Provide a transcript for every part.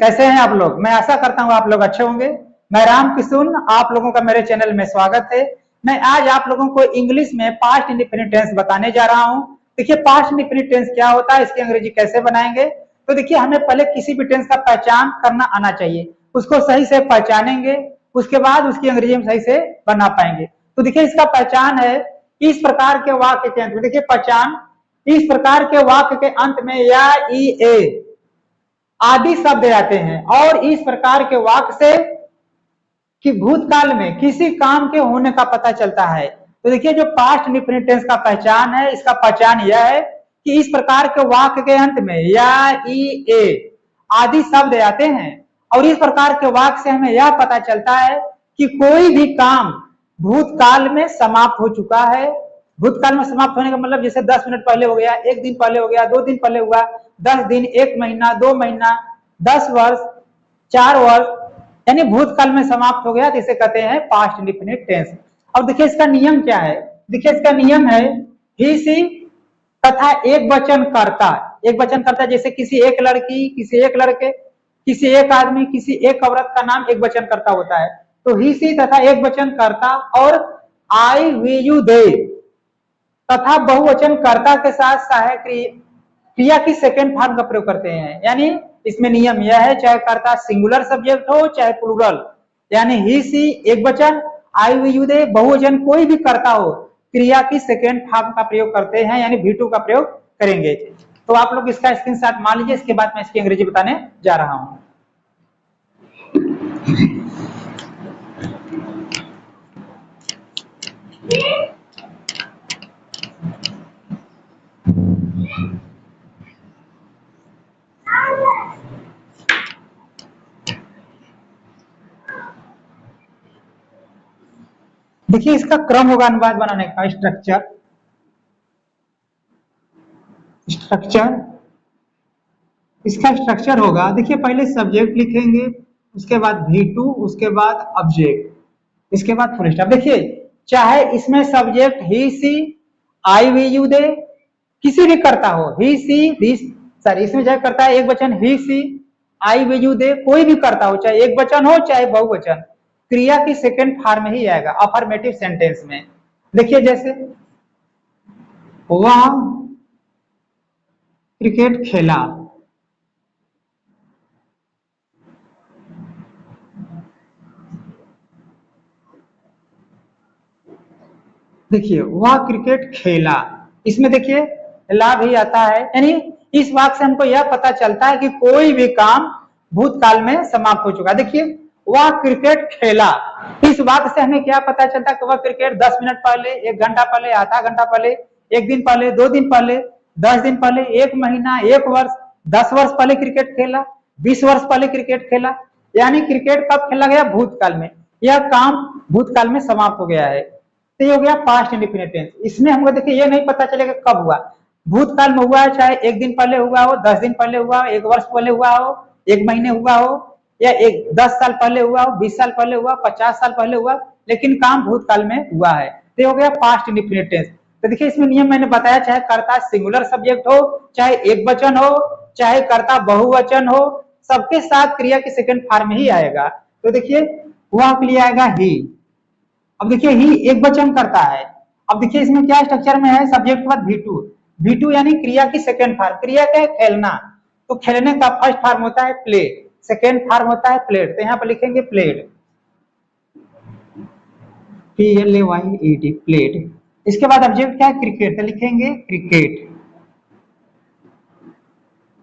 कैसे हैं आप लोग। मैं आशा करता हूँ आप लोग अच्छे होंगे। मैं राम किशुन, आप लोगों का मेरे चैनल में स्वागत है। मैं आज आप लोगों को इंग्लिश में पास्ट इंडेफिनिट टेंस बताने जा रहा हूँ। देखिए पास्ट इंडेफिनिट टेंस क्या होता है, इसकी अंग्रेजी कैसे बनाएंगे। तो देखिए हमें पहले किसी भी टेंस का पहचान करना आना चाहिए, उसको सही से पहचानेंगे, उसके बाद उसकी अंग्रेजी में सही से बना पाएंगे। तो देखिए इसका पहचान है, इस प्रकार के वाक्य के अंत में, देखिए पहचान, इस प्रकार के वाक्य के अंत में या ई ए आदि शब्द आते हैं और इस प्रकार के वाक्य से कि भूतकाल में किसी काम के होने का पता चलता है। तो देखिए जो पास्ट इंडेफिनिट टेंस का पहचान है, इसका पहचान यह है कि इस प्रकार के वाक्य के अंत में या ई ए आदि शब्द आते हैं और इस प्रकार के वाक्य से हमें यह पता चलता है कि कोई भी काम भूतकाल में समाप्त हो चुका है। भूतकाल में समाप्त होने का मतलब जैसे 10 मिनट पहले हो गया, 1 दिन पहले हो गया, 2 दिन पहले हुआ, 10 दिन, 1 महीना, 2 महीना, 10 वर्ष, 4 वर्ष, यानी भूतकाल में समाप्त हो गया, तो इसे कहते हैं पास्ट इंडेफिनिट टेंस। अब देखिए इसका नियम क्या है। देखिए इसका नियम है ही सी तथा एक वचन कर्ता। एक वचन कर्ता जैसे किसी एक लड़की, किसी एक लड़के, किसी एक आदमी, किसी एक औरत का नाम एक वचन कर्ता होता है। तो ही सी तथा एक वचन कर्ता और आई वी यू दे तथा बहुवचन कर्ता के साथ सहायक क्रिया की सेकेंड फॉर्म का प्रयोग करते हैं। यानी इसमें नियम यह है, चाहे कर्ता सिंगुलर सब्जेक्ट हो चाहे प्लूरल, यानी ही सी एक वचन, आई वी यू दे बहुवचन, कोई भी कर्ता हो, क्रिया की सेकेंड फॉर्म का प्रयोग करते हैं, यानी V2 का प्रयोग करेंगे। तो आप लोग इसका स्क्रीनशॉट मान लीजिए, इसके बाद मैं इसकी अंग्रेजी बताने जा रहा हूं। देखिए इसका क्रम होगा अनुवाद बनाने का, स्ट्रक्चर। इसका स्ट्रक्चर होगा, देखिए पहले सब्जेक्ट लिखेंगे, उसके बाद V2, उसके बाद ऑब्जेक्ट, इसके बाद फुल स्टॉप। देखिए चाहे इसमें सब्जेक्ट ही she I we you they, किसी भी करता हो, ही सी दिस, सॉरी इसमें चाहे करता है एक वचन ही सी आई वी यू दे, कोई भी करता हो, चाहे एक वचन हो चाहे बहुवचन, क्रिया की सेकेंड फॉर्म ही आएगा अफर्मेटिव सेंटेंस में। देखिए जैसे वह क्रिकेट खेला, देखिए वह क्रिकेट खेला, इसमें देखिए ला भी आता है, यानी इस वाक्य से हमको यह पता चलता है कि कोई भी काम भूतकाल में समाप्त हो चुका। देखिए वह क्रिकेट खेला, इस वाक्य से हमें क्या पता चलता है कि वह क्रिकेट 10 मिनट पहले, 1 घंटा पहले, आधा घंटा पहले, 1 दिन पहले, 2 दिन पहले, 10 दिन पहले, 1 महीना, 1 वर्ष, 10 वर्ष पहले क्रिकेट खेला, 20 वर्ष पहले क्रिकेट खेला, यानी क्रिकेट कब खेला गया, भूतकाल में। यह काम भूतकाल में समाप्त हो गया है, तो ये हो गया पास्ट इंडेफिनिट टेंस। इसमें हमको देखिए ये नहीं पता चलेगा कब हुआ, भूतकाल में हुआ है, चाहे 1 दिन पहले हुआ हो, 10 दिन पहले हुआ हो, 1 वर्ष पहले हुआ हो, 1 महीने हुआ हो, या 10 साल पहले हुआ हो, 20 साल पहले हुआ, 50 साल पहले हुआ, लेकिन काम भूतकाल में हुआ है, तो हो गया पास्ट इंडेफिनिट टेंस। तो देखिए इसमें नियम मैंने बताया, चाहे कर्ता सिंगुलर सब्जेक्ट हो, चाहे एक वचन हो, चाहे कर्ता बहुवचन हो, सबके साथ क्रिया की सेकंड फॉर्म ही आएगा। तो देखिए वह के लिए आएगा ही। अब देखिए ही एक वचन करता है। अब देखिए इसमें क्या स्ट्रक्चर में है, सब्जेक्ट के बाद V2 यानी क्रिया की सेकंड फॉर्म। क्रिया क्या है, खेलना, तो खेलने का फर्स्ट फॉर्म होता है प्ले, सेकंड फॉर्म होता है प्लेड, तो यहाँ पर लिखेंगे प्लेड, PLAYED, प्लेड। इसके बाद ऑब्जेक्ट क्या है, क्रिकेट, तो लिखेंगे क्रिकेट,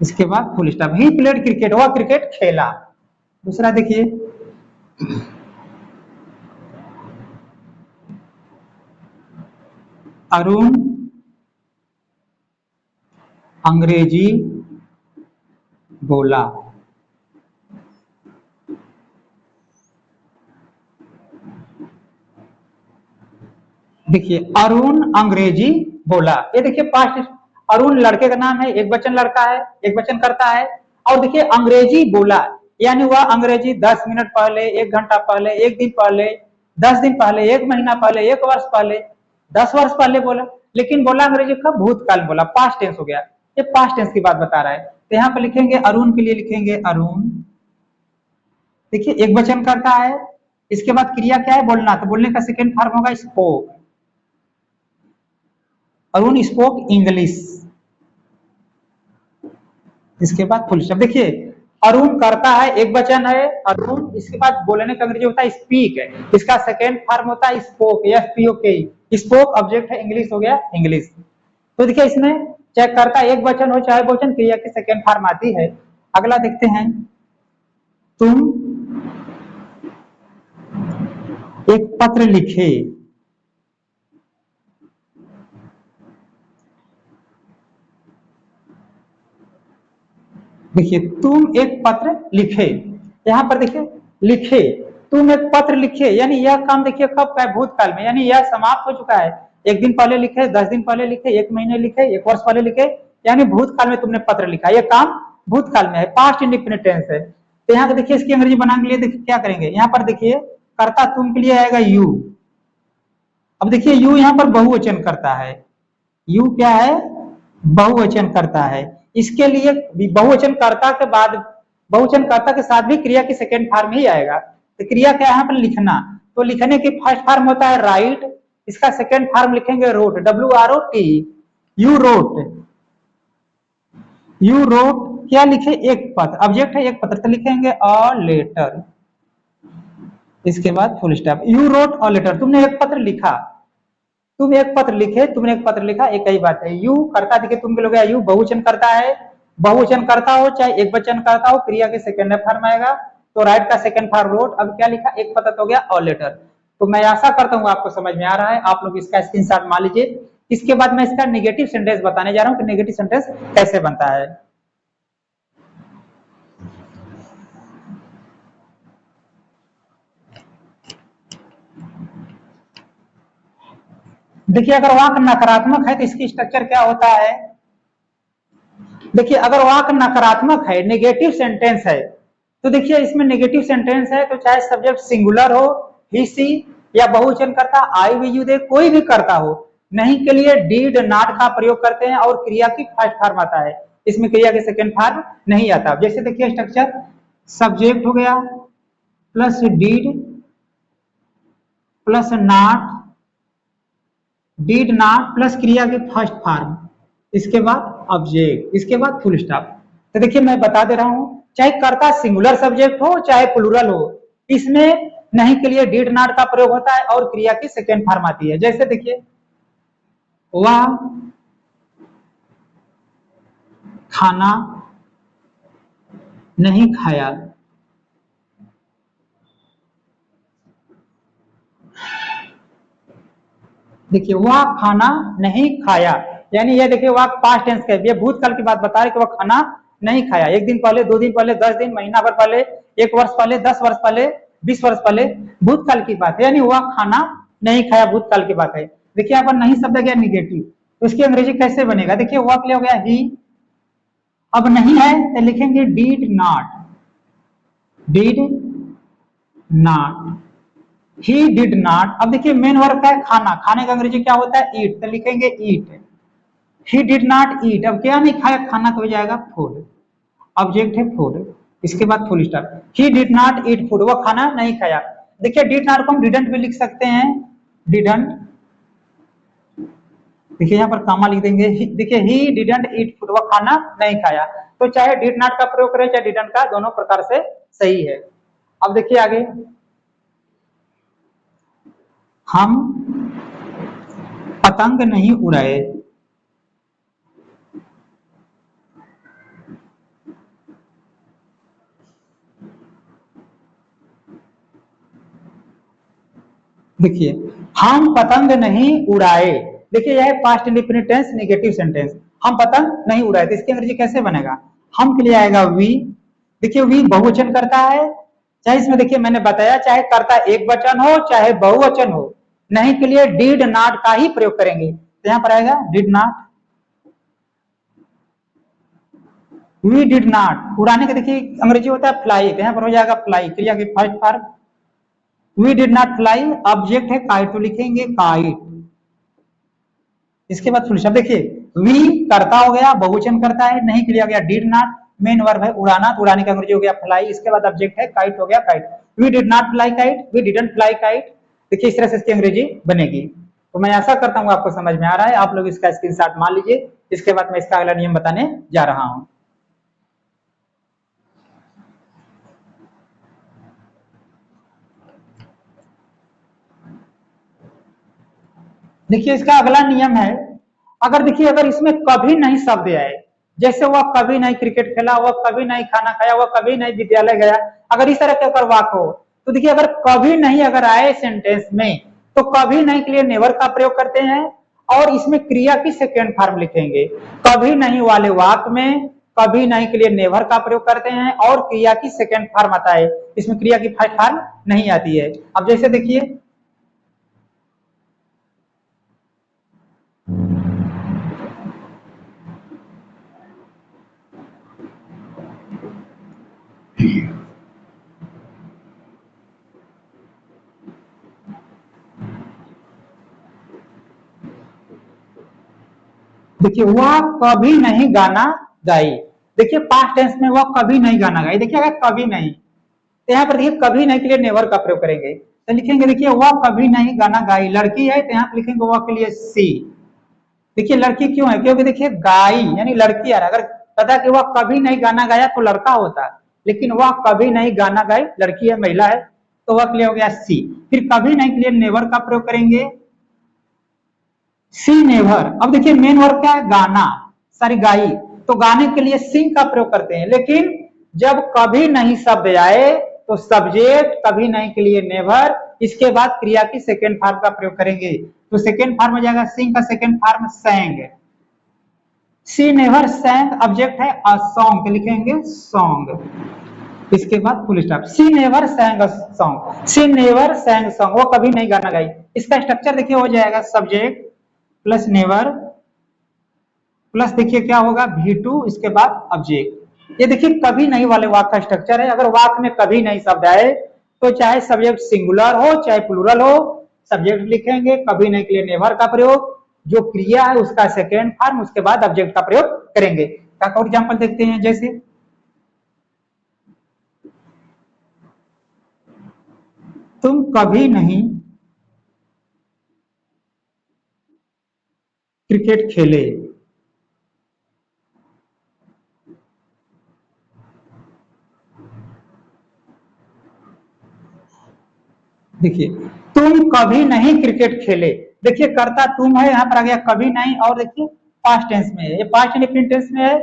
इसके बाद full stop, he played cricket, वह क्रिकेट खेला। दूसरा देखिए अरुण अंग्रेजी बोला, देखिए अरुण अंग्रेजी बोला, ये देखिए पास्ट, अरुण लड़के का नाम है, एक वचन लड़का है, एक वचन करता है, और देखिए अंग्रेजी बोला यानी वह अंग्रेजी 10 मिनट पहले, 1 घंटा पहले, 1 दिन पहले, 10 दिन पहले, 1 महीना पहले, 1 वर्ष पहले, 10 वर्ष पहले बोला, लेकिन बोला अंग्रेजी कब, भूतकाल बोला, पास्ट टेंस हो गया, ये पास्ट टेंस की बात बता रहा है। तो यहाँ पर लिखेंगे अरुण के लिए लिखेंगे अरुण देखिए एक वचन करता है, इसके बाद क्रिया क्या है, बोलना, तो बोलने का सेकेंड फॉर्म होगा स्पोक। Arun spoke English. इसके बाद फुल स्टॉप। देखिए अरुण करता है, एक वचन है अरुण, इसके बाद बोलने का अंग्रेजी होता है स्पीक है, इसका सेकेंड फॉर्म होता है स्पोक, SPOK। स्पोक ऑब्जेक्ट है, इंग्लिश हो गया इंग्लिश। तो देखिए इसमें चाहे करता एक वचन हो चाहे बहुवचन, क्रिया की सेकेंड फॉर्म आती है। अगला देखते हैं, तुम एक पत्र लिखे। देखिए तुम एक पत्र लिखे, यहां पर देखिए लिखे, तुम एक पत्र लिखे, यानी यह काम देखिए कब का है, भूतकाल में, यानी यह समाप्त हो चुका है। एक दिन पहले लिखे, 10 दिन पहले लिखे, एक महीने लिखे, एक वर्ष पहले लिखे, यानी भूतकाल में तुमने पत्र लिखा, यह काम भूतकाल में है, पास्ट इंडिफिनिट टेंस है। तो यहाँ देखिए इसकी अंग्रेजी बनाने के लिए देखिए क्या करेंगे, यहाँ पर देखिए कर्ता तुम के लिए आएगा यू। अब देखिए यू यहाँ पर बहुवचन करता है, यू क्या है, बहुवचन करता है। इसके लिए बहुवचन कर्ता के बाद, बहुवचन कर्ता के साथ भी क्रिया की सेकेंड फॉर्म ही आएगा। तो क्रिया क्या है यहाँ पर, लिखना, तो लिखने की फर्स्ट फॉर्म होता है राइट, इसका सेकेंड फॉर्म लिखेंगे wrote, WROT। You wrote, you wrote क्या लिखे, एक पत्र, ऑब्जेक्ट है एक पत्र, तो लिखेंगे अ लेटर। इसके बाद full stop. You wrote a letter, तुमने एक पत्र लिखा, तुम एक पत्र लिखे, तुमने एक पत्र लिखा, एक ही बात है। यू करता देखिए तुम के लोग यू बहुवचन करता है, बहुवचन करता हो चाहे एक वचन करता हो, क्रिया के सेकेंड फॉर्म आएगा, तो राइट का सेकेंड फॉर्म रोट। अब क्या लिखा, एक पत्र तो हो गया और लेटर। तो मैं आशा करता हूँ आपको समझ में आ रहा है, आप लोग इसका स्क्रीनशॉट मान लीजिए। इसके बाद मैं इसका नेगेटिव सेंटेंस बताने जा रहा हूँ कि नेगेटिव सेंटेंस कैसे बनता है। देखिए अगर वाक्य नकारात्मक है तो इसकी स्ट्रक्चर क्या होता है, देखिए अगर वाक्य नकारात्मक है, नेगेटिव सेंटेंस है, तो देखिए इसमें नेगेटिव सेंटेंस है तो चाहे सब्जेक्ट सिंगुलर हो, ही सी, या बहुवचन करता आई वी यू दे, कोई भी करता हो, नहीं के लिए डीड नॉट का प्रयोग करते हैं और क्रिया की फर्स्ट फॉर्म आता है, इसमें क्रिया के सेकेंड फॉर्म नहीं आता। जैसे देखिए स्ट्रक्चर, सब्जेक्ट हो गया plus did plus not, did not plus क्रिया के फर्स्ट फॉर्म, इसके बाद ऑब्जेक्ट, इसके बाद फुल स्टॉप। तो देखिए मैं बता दे रहा हूं, चाहे कर्ता सिंगुलर सब्जेक्ट हो चाहे प्लूरल हो, इसमें नहीं के लिए डीड नॉट का प्रयोग होता है और क्रिया की सेकेंड फॉर्म आती है। जैसे देखिए वह खाना नहीं खाया, देखिए वह खाना नहीं खाया, यानी ये देखिए वह पास्ट टेंस का है, ये भूतकाल की बात बता रहे कि वह खाना नहीं खाया, एक दिन पहले, 2 दिन पहले, 10 दिन, महीना भर पहले, 1 वर्ष पहले, 10 वर्ष पहले, 20 वर्ष पहले, भूतकाल की बात है, यानी वह खाना नहीं खाया, भूतकाल की बात है। देखिए यहाँ पर नहीं शब्द गया निगेटिव, तो इसकी अंग्रेजी कैसे बनेगा, देखिए वह हो गया ही, अब नहीं है तो लिखेंगे did not, did not, he did not. अब देखिए मेन वर्ब है खाना, खाने का अंग्रेजी क्या होता है, ईट, तो लिखेंगे ईट। ही डिड नॉट ईट, अब क्या नहीं खाया, खाना तो हो जाएगा फूड, ऑब्जेक्ट है फूड, इसके बाद full stop. He did not eat food, वो खाना नहीं खाया। देखिए डिड नॉट को हम डिडंट भी लिख सकते हैं, डिडंट, देखिए यहाँ पर कामा लिख देंगे, देखिए ही डिडंट ईट फूड, वो खाना नहीं खाया। तो चाहे डिड नॉट का प्रयोग करें चाहे डिडंट का, दोनों प्रकार से सही है। अब देखिए आगे, हम पतंग नहीं उड़ाए, देखिए हम पतंग नहीं उड़ाए, देखिए यह past indefinite tense negative sentence, हम पतंग नहीं उड़ाए, तो इसकी अंग्रेजी कैसे बनेगा, हम के लिए आएगा वी। देखिए वी बहुवचन करता है, चाहे इसमें देखिए मैंने बताया चाहे करता एक वचन हो चाहे बहुवचन हो, नहीं के लिए डिड नॉट का ही प्रयोग करेंगे, तो यहाँ पर आएगा did not, we did not. उड़ाने का देखिए अंग्रेजी होता है फ्लाई, तो यहाँ पर हो जाएगा फ्लाई, क्रिया की first form. We did not fly, object है काइट, तो लिखेंगे काइट, इसके बाद फुल स्टॉप। देखिए वी करता हो गया, बहुवचन करता है, नहीं के लिए आ गया डिड नॉट, मेन वर्ब है उड़ाना, तो उड़ाने का अंग्रेजी हो गया फ्लाई, इसके बाद ऑब्जेक्ट है काइट हो गया kite. We did not fly kite, we didn't fly kite. देखिए इस तरह से इसकी अंग्रेजी बनेगी। तो मैं आशा करता हूँ आपको समझ में आ रहा है। आप लोग इसका स्क्रीनशॉट मान लीजिए, इसके बाद मैं इसका अगला नियम बताने जा रहा हूँ। देखिए इसका अगला नियम है, अगर देखिए अगर इसमें कभी नहीं शब्द आए, जैसे वह कभी नहीं क्रिकेट खेला, वह कभी नहीं खाना खाया, वह कभी नहीं विद्यालय गया, अगर इस तरह के अगर वाक्य हो तो देखिए अगर कभी नहीं अगर आए सेंटेंस में तो कभी नहीं के लिए नेवर का प्रयोग करते हैं और इसमें क्रिया की सेकेंड फॉर्म लिखेंगे। कभी नहीं वाले वाक्य में कभी नहीं के लिए नेवर का प्रयोग करते हैं और क्रिया की सेकेंड फॉर्म आता है, इसमें क्रिया की फर्स्ट फॉर्म नहीं आती है। अब जैसे देखिए देखिए वह कभी नहीं गाना गाई, देखिए पास्ट टेंस में वह कभी नहीं गाना गाई। देखिए अगर कभी नहीं तो यहाँ पर देखिए कभी नहीं के लिए नेवर का प्रयोग करेंगे, तो लिखेंगे देखिए वह कभी नहीं गाना गाई। लड़की है तो यहाँ पर लिखेंगे वह के लिए सी। देखिए लड़की क्यों है, क्योंकि देखिए गाई यानी लड़की है, अगर पता कि वह कभी नहीं गाना गाया तो लड़का होता, लेकिन वह कभी नहीं गाना गाई लड़की है महिला है, तो वह के लिए हो गया सी। फिर कभी नहीं के लिए नेवर का प्रयोग करेंगे सी नेवर। अब देखिए मेन वर्ब क्या है गाना, सॉरी गाई, तो गाने के लिए सिंग का प्रयोग करते हैं, लेकिन जब कभी नहीं शब्द आए तो सब्जेक्ट कभी नहीं के लिए नेवर, इसके बाद क्रिया की सेकेंड फॉर्म का प्रयोग करेंगे, तो सेकेंड फॉर्म हो जाएगा सिंग का second form sang. She never sang object है अ सॉन्ग, तो लिखेंगे सॉन्ग, इसके बाद full stop. She never sang a song, she never sang song, वो कभी नहीं गाना गाई। इसका स्ट्रक्चर देखिए हो जाएगा सब्जेक्ट प्लस नेवर प्लस देखिए क्या होगा V2, इसके बाद ऑब्जेक्ट। ये देखिए कभी नहीं वाले वाक्य का स्ट्रक्चर है। अगर वाक्य में कभी नहीं शब्द आए तो चाहे सब्जेक्ट सिंगुलर हो चाहे प्लूरल हो, सब्जेक्ट लिखेंगे, कभी नहीं के लिए नेवर का प्रयोग, जो क्रिया है उसका सेकेंड फॉर्म, उसके बाद ऑब्जेक्ट का प्रयोग करेंगे। का एग्जाम्पल देखते हैं, जैसे तुम कभी नहीं क्रिकेट खेले, देखिए तुम कभी नहीं क्रिकेट खेले, देखिए कर्ता तुम है, यहाँ पर आ गया कभी नहीं, और देखिए पास्ट टेंस में है, ये पास्ट इंडेफिनिट टेंस में है,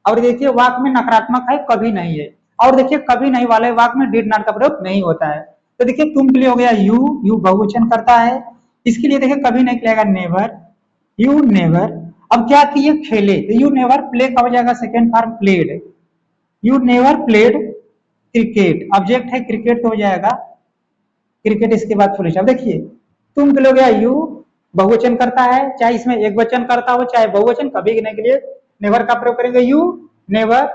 और देखिए वाक्य में नकारात्मक है कभी नहीं है, और देखिए कभी नहीं वाले वाक्य में डिड नॉट का प्रयोग नहीं होता है। तो देखिए तुम के लिए हो गया यू बहुवचन करता है, इसके लिए देखिए कभी नहीं लगेगा नेवर, यू नेवर। अब क्या किए खेले, तो यू नेवर प्ले का हो जाएगा second form played, you never played cricket, object है क्रिकेट तो हो जाएगा क्रिकेट, इसके बाद फुल स्टॉप। देखिए तुम के लोग यू बहुवचन करता है, चाहे इसमें एक वचन करता हो चाहे बहुवचन, कभी नहीं के लिए नेवर का प्रयोग करेंगे यू नेवर।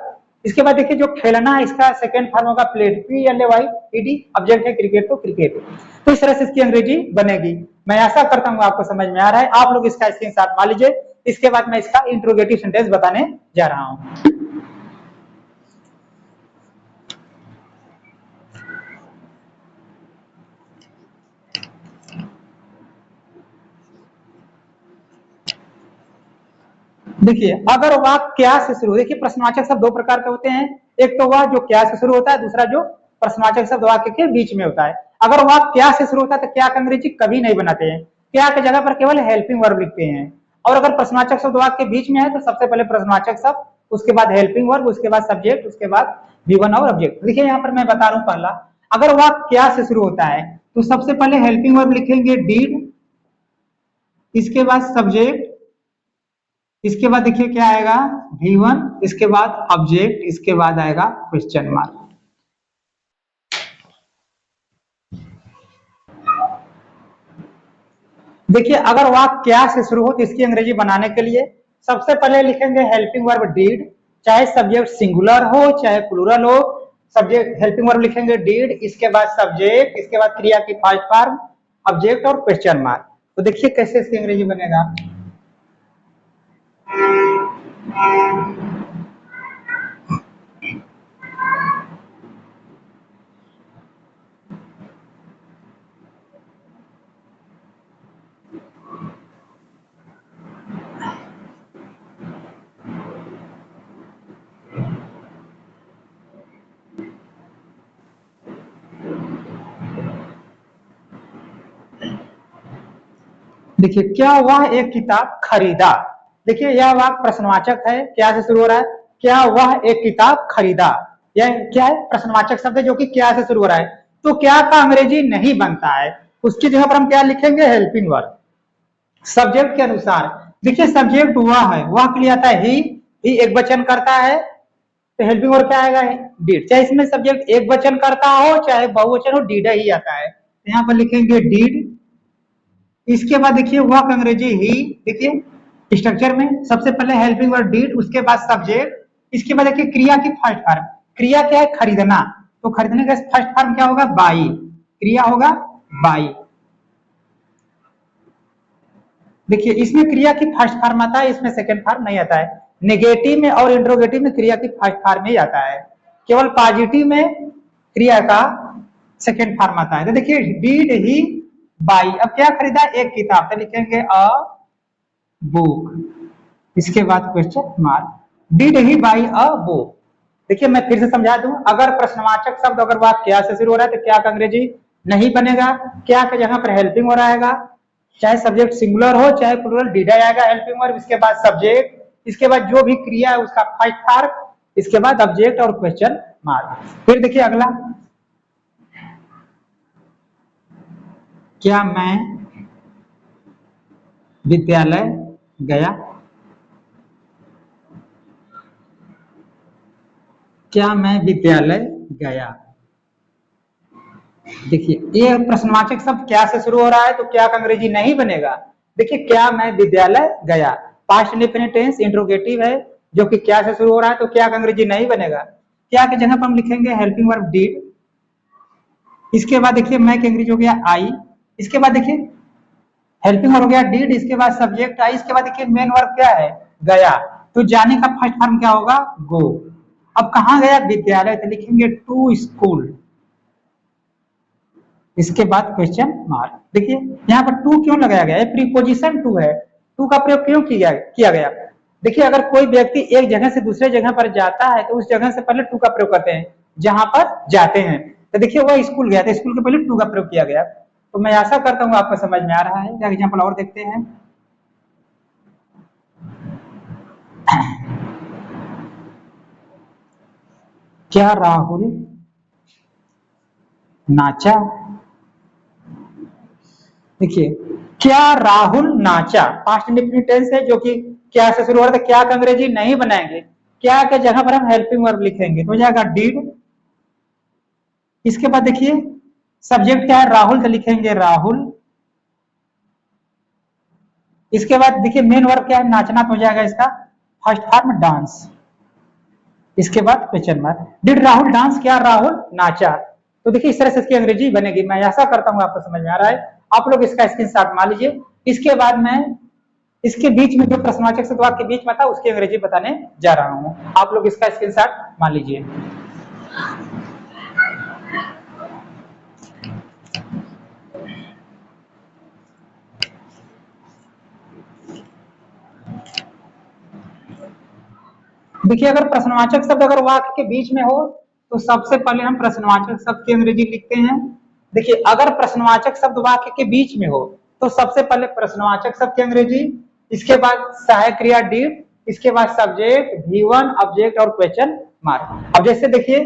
इसके बाद देखिए जो खेलना है इसका सेकंड फॉर्म होगा प्लेड, PLAYED, ऑब्जेक्ट है क्रिकेट तो क्रिकेट। तो इस तरह से इसकी अंग्रेजी बनेगी। मैं आशा करता हूँ आपको समझ में आ रहा है। आप लोग इसका स्क्रीनशॉट मान लीजिए, इसके बाद मैं इसका इंट्रोगेटिव सेंटेंस बताने जा रहा हूँ। देखिए अगर वाक्य क्या से शुरू, देखिए प्रश्नवाचक शब्द दो प्रकार के होते हैं, एक तो वह जो क्या से शुरू होता है, दूसरा जो प्रश्नवाचक शब्द वाक्य के बीच में होता है। अगर वाक्य क्या से शुरू होता है तो क्या का अंग्रेजी कभी नहीं बनाते हैं, क्या की जगह पर केवल हेल्पिंग वर्ब लिखते हैं। और अगर प्रश्नवाचक शब्द वाक्य के बीच में है तो सबसे पहले प्रश्नवाचक शब्द, उसके बाद हेल्पिंग वर्ब, उसके बाद सब्जेक्ट, उसके बाद V1 और ऑब्जेक्ट। देखिए यहाँ पर मैं बता रहा हूँ, पहला अगर वाक्य क्या से शुरू होता है तो सबसे पहले हेल्पिंग वर्ब लिखेंगे डीड, इसके बाद सब्जेक्ट, इसके बाद देखिए क्या आएगा V1, इसके बाद ऑब्जेक्ट, इसके बाद आएगा क्वेश्चन मार्क। देखिए अगर वाक्य क्या से शुरू हो तो इसकी अंग्रेजी बनाने के लिए सबसे पहले लिखेंगे हेल्पिंग वर्ब डीड, चाहे सब्जेक्ट सिंगुलर हो चाहे प्लूरल हो, सब्जेक्ट हेल्पिंग वर्ब लिखेंगे डीड, इसके बाद सब्जेक्ट, इसके बाद क्रिया की फर्स्ट फॉर्म, ऑब्जेक्ट और क्वेश्चन मार्क। तो देखिए कैसे इसकी अंग्रेजी बनेगा। देखिए क्या वह एक किताब खरीदा। देखिए यह वाक्य प्रश्नवाचक है, क्या से शुरू हो रहा है, क्या वह एक किताब खरीदा। यह क्या है, प्रश्नवाचक शब्द है जो कि क्या से शुरू हो रहा है। तो क्या का अंग्रेजी नहीं बनता है, उसकी जगह पर हम क्या लिखेंगे, हेल्पिंग वर्ब। सब्जेक्ट के अनुसार देखिए सब्जेक्ट वह है, वह के लिए आता है ही एक वचन करता है, तो हेल्पिंग वर्ब क्या आएगा, डीड। चाहे इसमें सब्जेक्ट एक वचन करता हो चाहे बहुवचन हो, डीड ही आता है। तो यहाँ पर लिखेंगे डीड। इसके बाद देखिए वह का अंग्रेजी ही। देखिए स्ट्रक्चर में सबसे पहले हेल्पिंग वर्ब डीड, उसके बाद सब्जेक्ट, इसके बाद देखिए क्रिया की फर्स्ट फॉर्म। क्रिया क्या है, खरीदना, तो खरीदने का फर्स्ट फॉर्म क्या होगा, बाई। क्रिया होगा बाई। देखिए इसमें क्रिया की फर्स्ट फॉर्म आता है, इसमें सेकंड फॉर्म नहीं आता है। नेगेटिव में और इंट्रोगेटिव में क्रिया की फर्स्ट फॉर्म ही आता है, केवल पॉजिटिव में क्रिया का सेकंड फॉर्म आता है। तो देखिए डीड ही बाई, अब क्या खरीदा, एक किताब, तो लिखेंगे अ बुक। इसके बाद question mark, did he by a book. देखिए मैं फिर से समझा दूं, अगर प्रश्नवाचक शब्द अगर वाक्य क्या से शुरू हो रहा है तो क्या का अंग्रेजी नहीं बनेगा, क्या के जगह पर हेल्पिंग वर्ब आएगा, चाहे सब्जेक्ट सिंगुलर हो चाहे प्लूरल, डीड आएगा हेल्पिंग वर्ब, इसके बाद सब्जेक्ट, इसके बाद जो भी क्रिया है उसका फर्स्ट फॉर्म, इसके बाद ऑब्जेक्ट और क्वेश्चन मार्क। फिर देखिए अगला, क्या मैं विद्यालय गया। क्या मैं विद्यालय गया। देखिए ये प्रश्नवाचक शब्द क्या से शुरू हो रहा है तो क्या का अंग्रेजी नहीं बनेगा। देखिए क्या मैं विद्यालय गया, पास्ट इंडेफिनिट टेंस इंट्रोगेटिव है जो कि क्या से शुरू हो रहा है, तो क्या का अंग्रेजी नहीं बनेगा। क्या के जगह पर हम लिखेंगे हेल्पिंग वर्ब डिड। इसके बाद देखिए मैं का अंग्रेजी हो गया आई। इसके बाद देखिए हेल्पिंग वर्ब हो गया डिड, इसके बाद सब्जेक्ट आई, इसके बाद देखिए मेन वर्ब क्या है, गया। तो जाने का फर्स्ट फॉर्म क्या होगा, गो। अब कहाँ गया, विद्यालय, तो लिखेंगे टू स्कूल। इसके बाद क्वेश्चन मार्क। देखिए यहाँ पर टू क्यों लगाया गया है, प्रीपोजिशन टू है, टू का प्रयोग क्यों किया गया। देखिए अगर कोई व्यक्ति एक जगह से दूसरे जगह पर जाता है तो उस जगह से पहले टू का प्रयोग करते हैं जहां पर जाते हैं। तो देखिए वह स्कूल गया था, स्कूल के पहले टू का प्रयोग किया गया। तो मैं आशा करता हूँ आपको समझ में आ रहा है। एग्जाम्पल और देखते हैं, क्या राहुल नाचा। देखिए क्या राहुल नाचा, पास्ट इंडेफिनिट टेंस है जो कि क्या से शुरू हो रहा था, क्या का अंग्रेजी नहीं बनाएंगे, क्या के जगह पर हम हेल्पिंग वर्ब लिखेंगे तो हो जाएगा डिड। इसके बाद देखिए सब्जेक्ट क्या है, राहुल, तो लिखेंगे राहुल। इसके बाद देखिए मेन वर्ब क्या है, नाचना, तो हो जाएगा इसका फर्स्ट फॉर्म डांस। इसके बाद question mark, did Rahul dance, क्या राहुल नाचा। तो देखिए इस तरह से इसकी अंग्रेजी बनेगी। मैं ऐसा करता हूं आपको समझ में आ रहा है, आप लोग इसका स्क्रीनशॉट मान लीजिए। इसके बाद मैं इसके बीच में जो प्रश्नवाचक शब्द वाक्य के बीच में था उसकी अंग्रेजी बताने जा रहा हूं, आप लोग इसका स्क्रीनशॉट मान लीजिए। देखिए अगर प्रश्नवाचक शब्द अगर वाक्य के बीच में हो तो सबसे पहले हम प्रश्नवाचक शब्द की अंग्रेजी लिखते हैं। देखिए अगर प्रश्नवाचक शब्द वाक्य के बीच में हो तो सबसे पहले प्रश्नवाचक शब्द की अंग्रेजी, इसके बाद सहायक क्रिया डीड, इसके बाद सब्जेक्ट V1 ऑब्जेक्ट और क्वेश्चन मार्क। अब जैसे देखिए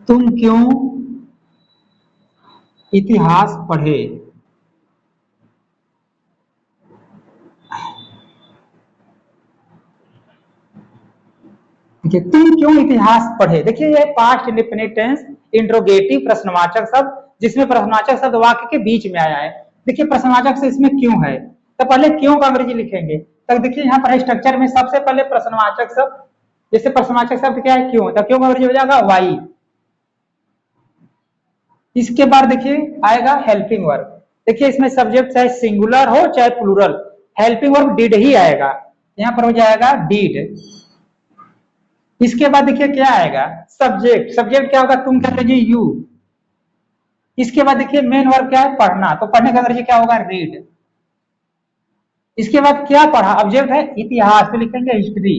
तुम क्यों इतिहास पढ़े। देखिए तुम क्यों इतिहास पढ़े, देखिए ये पास्ट इंडेफिनिट टेंस इंट्रोगेटिव प्रश्नवाचक शब्द जिसमें प्रश्नवाचक शब्द वाक्य के बीच में आया है। देखिए प्रश्नवाचक से इसमें क्यों है, तो पहले क्यों का अंग्रेजी लिखेंगे। तो देखिए यहाँ पर स्ट्रक्चर में सबसे पहले प्रश्नवाचक शब्द, जैसे प्रश्नवाचक शब्द क्या है, क्यों, तो क्यों का अंग्रेजी हो जाएगा वाई। इसके बाद देखिए आएगा हेल्पिंग वर्ब। देखिए इसमें सब्जेक्ट चाहे सिंगुलर हो चाहे प्लूरल, हेल्पिंग वर्ब डिड ही आएगा, यहाँ पर हो जाएगा डिड। इसके बाद देखिए क्या आएगा, सब्जेक्ट, सब्जेक्ट क्या होगा, तुम क्या कीजिए यू। इसके बाद देखिए मेन वर्ब क्या है, पढ़ना, तो पढ़ने का अंग्रेजी क्या होगा, रीड। इसके बाद क्या पढ़ा, ऑब्जेक्ट है इतिहास, तो लिखेंगे हिस्ट्री।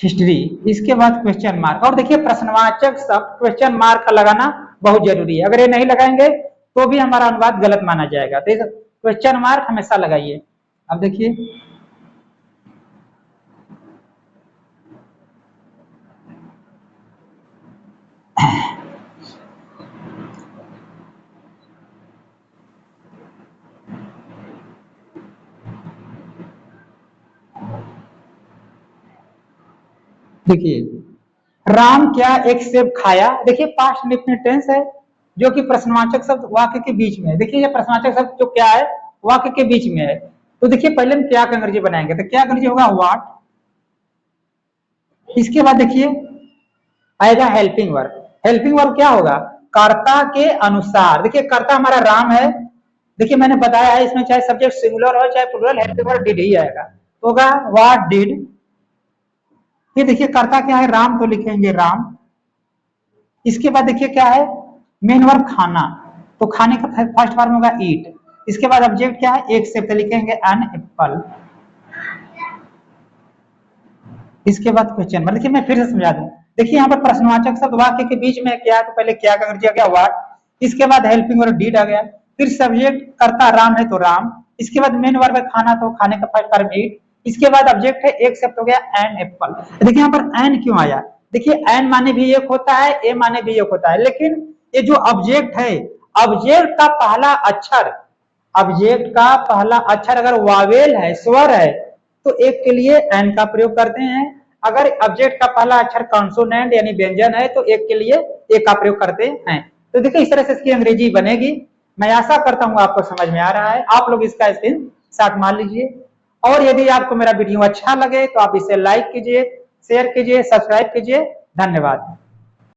हिस्ट्री, इसके बाद क्वेश्चन मार्क। और देखिए प्रश्नवाचक शब्द क्वेश्चन मार्क का लगाना बहुत जरूरी है, अगर ये नहीं लगाएंगे तो भी हमारा अनुवाद गलत माना जाएगा, तो क्वेश्चन मार्क हमेशा लगाइए। अब देखिए देखिए राम क्या एक सेब खाया, देखिए पास्ट इंडेफिनिट टेंस है जो कि प्रश्नवाचक शब्द वाक्य के बीच में है। देखिए ये प्रश्नवाचक शब्द जो क्या है वाक्य के बीच में है, तो देखिए पहले हम क्या का अंग्रेजी बनाएंगे, तो क्या का अंग्रेजी होगा व्हाट। इसके बाद देखिए आएगा हेल्पिंग वर्ब। हेल्पिंग वर्ब क्या होगा, कर्ता के अनुसार। देखिए कर्ता हमारा राम है, देखिए मैंने बताया है इसमें चाहे सब्जेक्ट सिंगुलर हो चाहे प्लूरल, हेल्पिंग वर्ब डिड ही आएगा, तो होगा व्हाट डिड। ये देखिए कर्ता क्या है राम, तो लिखेंगे राम। इसके बाद देखिए क्या है मेन वर्ब खाना, तो खाने का फर्स्ट फॉर्म होगा ईट। इसके बाद ऑब्जेक्ट क्या है एक सेब, तो लिखेंगे एन एप्पल। इसके बाद क्वेश्चन मतलब देखिए मैं फिर से समझा दूं, देखिए यहाँ पर प्रश्नवाचक शब्द वाक्य के बीच में क्या है, तो पहले क्या का अंग्रेजी आ गया व्हाट, इसके बाद हेल्पिंग वर्ब डिड आ गया, फिर सब्जेक्ट कर्ता राम है तो राम, इसके बाद मेन वर्ब है खाना तो खाने का फर्स्ट फॉर्म ईट, इसके बाद ऑब्जेक्ट है एक शब्द हो गया एन एप्पल। देखिए यहाँ पर एन क्यों आया, देखिए एन माने भी एक होता है, ए माने भी एक होता है, लेकिन ये जो ऑब्जेक्ट है, ऑब्जेक्ट का पहला अक्षर, ऑब्जेक्ट का पहला अक्षर अगर वावेल है स्वर है तो एक के लिए एन का प्रयोग करते हैं, अगर ऑब्जेक्ट का पहला अक्षर कॉन्सोनेंट यानी व्यंजन है तो एक के लिए ए का प्रयोग करते हैं। तो देखिए इस तरह से इसकी अंग्रेजी बनेगी। मैं आशा करता हूं आपको समझ में आ रहा है, आप लोग इसका स्क्रीन शॉट मार लीजिए, और यदि आपको मेरा वीडियो अच्छा लगे तो आप इसे लाइक कीजिए, शेयर कीजिए, सब्सक्राइब कीजिए। धन्यवाद।